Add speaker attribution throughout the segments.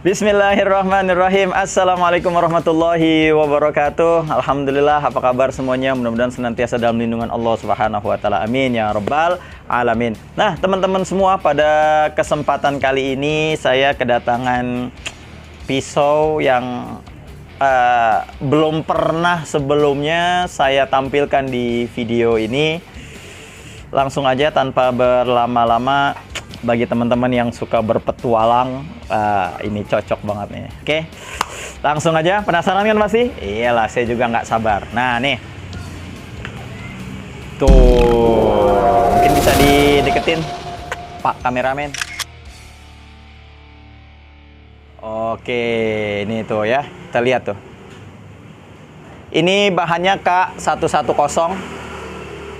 Speaker 1: Bismillahirrahmanirrahim. Assalamualaikum warahmatullahi wabarakatuh. Alhamdulillah, apa kabar semuanya? Mudah-mudahan senantiasa dalam lindungan Allah Subhanahu wa taala. Amin ya rabbal alamin. Nah, teman-teman semua, pada kesempatan kali ini saya kedatangan pisau yang belum pernah sebelumnya saya tampilkan di video ini. Langsung aja tanpa berlama-lama, bagi teman-teman yang suka berpetualang, ini cocok banget nih. Oke, langsung aja. Penasaran kan pasti? Iyalah, saya juga nggak sabar. Nah, nih. Tuh, mungkin bisa dideketin, Pak Kameramen. Oke, ini tuh ya. Kita lihat tuh. Ini bahannya K110.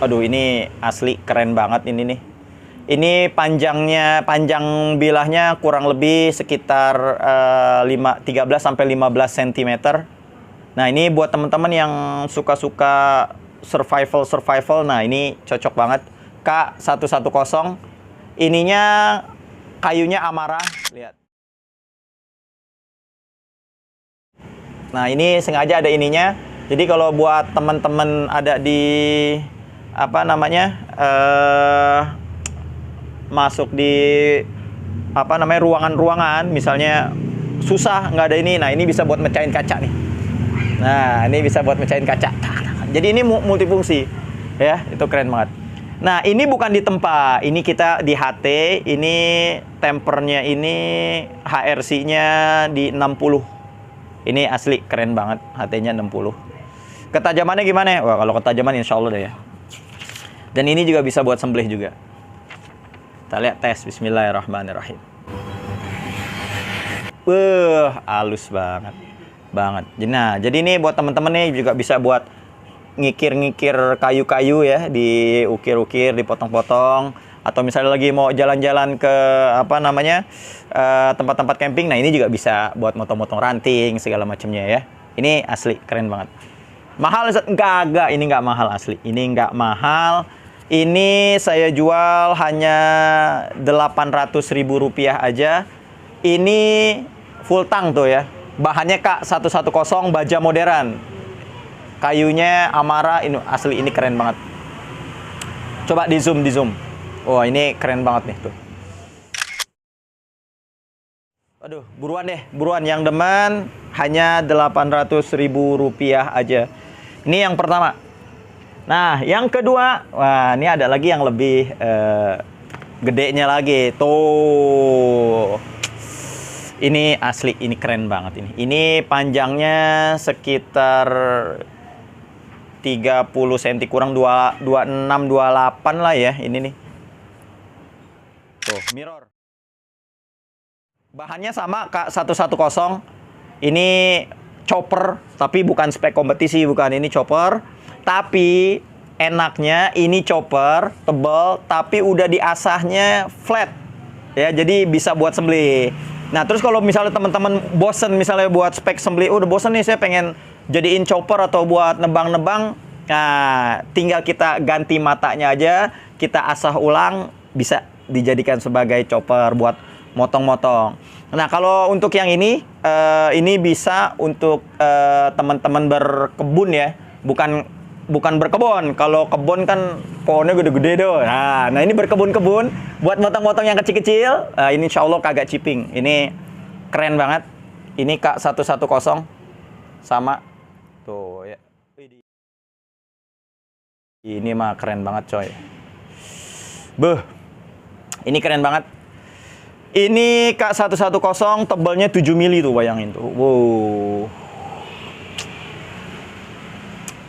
Speaker 1: Aduh, ini asli keren banget ini nih. Ini panjang bilahnya kurang lebih sekitar 13 sampai 15 cm. Nah, ini buat teman-teman yang suka-suka survival. Nah, ini cocok banget. K110. Ininya kayunya Amara, lihat. Nah, ini sengaja ada ininya. Jadi kalau buat teman-teman ada di masuk di ruangan-ruangan, misalnya susah nggak ada ini, nah ini bisa buat mecahin kaca nih. Nah, ini bisa buat mecahin kaca. Jadi ini multifungsi ya, itu keren banget. Nah, ini bukan ditempa, ini kita di HT, ini tempernya ini HRC-nya di 60. Ini asli keren banget, HT-nya 60. Ketajamannya gimana? Wah, kalau ketajaman insya Allah deh ya. Dan ini juga bisa buat sembelih juga. Kita lihat tes. Bismillahirrahmanirrahim. Halus banget. Nah, jadi ini buat teman-teman nih juga bisa buat ngikir-ngikir kayu-kayu ya, diukir-ukir, dipotong-potong, atau misalnya lagi mau jalan-jalan ke tempat-tempat camping. Nah, ini juga bisa buat motong-motong ranting segala macamnya ya. Ini asli keren banget. Mahal? Enggak, ini enggak mahal asli. Ini enggak mahal. Ini saya jual hanya Rp800.000 aja. Ini full tang tuh ya. Bahannya K110 baja modern. Kayunya Amara, ini asli, ini keren banget. Coba di zoom. Wah, ini keren banget nih tuh. Aduh, buruan yang demen hanya Rp800.000 aja. Ini yang pertama. Nah, yang kedua, wah, ini ada lagi yang lebih gedenya lagi. Tuh. Ini asli, ini keren banget ini. Ini panjangnya sekitar 30 cm kurang 26 28 lah ya, ini nih. Tuh, mirror. Bahannya sama K110. Ini chopper, tapi bukan spek kompetisi, bukan. Ini chopper. Tapi enaknya ini chopper tebal, tapi udah diasahnya flat. Ya, jadi bisa buat sembelih. Nah, terus kalau misalnya teman-teman bosen misalnya buat spek sembelih, udah bosen nih saya pengen jadiin chopper atau buat nebang-nebang. Nah, tinggal kita ganti matanya aja, kita asah ulang, bisa dijadikan sebagai chopper buat motong-motong. Nah, kalau untuk yang ini bisa untuk teman-teman berkebun ya, bukan berkebun. Kalau kebun kan pohonnya gede-gede tuh. Nah, ini berkebun-kebun buat motong-motong yang kecil-kecil. Ini insya Allah kagak ciping. Ini keren banget. Ini K110 sama tuh ya. Ini mah keren banget coy. Ini keren banget. Ini K110 tebalnya 7 mili tuh, bayangin tuh. Wow.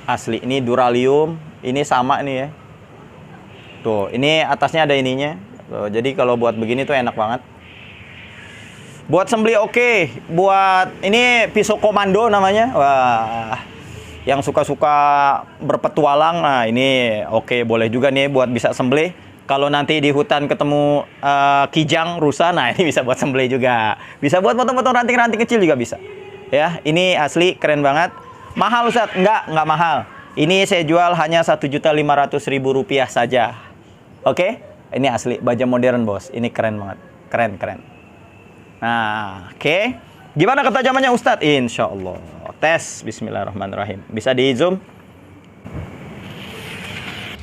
Speaker 1: Asli, ini duralium, ini sama nih ya. Tuh, ini atasnya ada ininya. Tuh, jadi kalau buat begini tuh enak banget. Buat sembelih oke. Buat ini pisau komando namanya. Wah, yang suka-suka berpetualang, nah ini oke, boleh juga nih buat bisa sembelih. Kalau nanti di hutan ketemu kijang, rusa, nah ini bisa buat sembelih juga. Bisa buat potong-potong ranting-ranting kecil juga bisa. Ya, ini asli keren banget. Mahal Ustaz? Enggak mahal. Ini saya jual hanya Rp1.500.000 saja. Oke? Ini asli baja modern, Bos. Ini keren banget. Keren. Nah, oke. Gimana ketajamannya Ustadz? Insya Allah. Tes. Bismillahirrahmanirrahim. Bisa di zoom?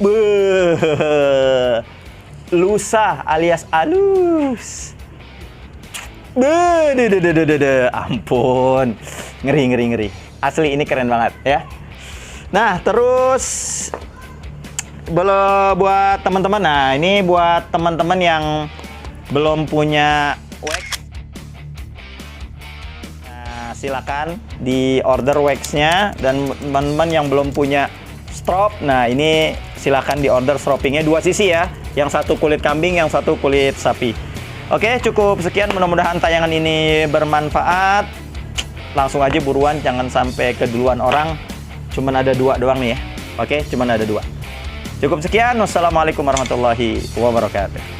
Speaker 1: Beuh. Lusa alias alus. Ampun. Ngeri. Asli ini keren banget ya. Nah, terus buat teman-teman. Nah, ini buat teman-teman yang belum punya wax. Nah, silakan di order waxnya, dan teman-teman yang belum punya strop, nah ini silakan di order stroppingnya 2 sisi ya. Yang satu kulit kambing, yang satu kulit sapi. Oke, cukup sekian. Mudah-mudahan tayangan ini bermanfaat. Langsung aja buruan, jangan sampai keduluan orang. Cuman ada 2 doang nih ya. Oke, cuman ada 2. Cukup sekian. Wassalamualaikum warahmatullahi wabarakatuh.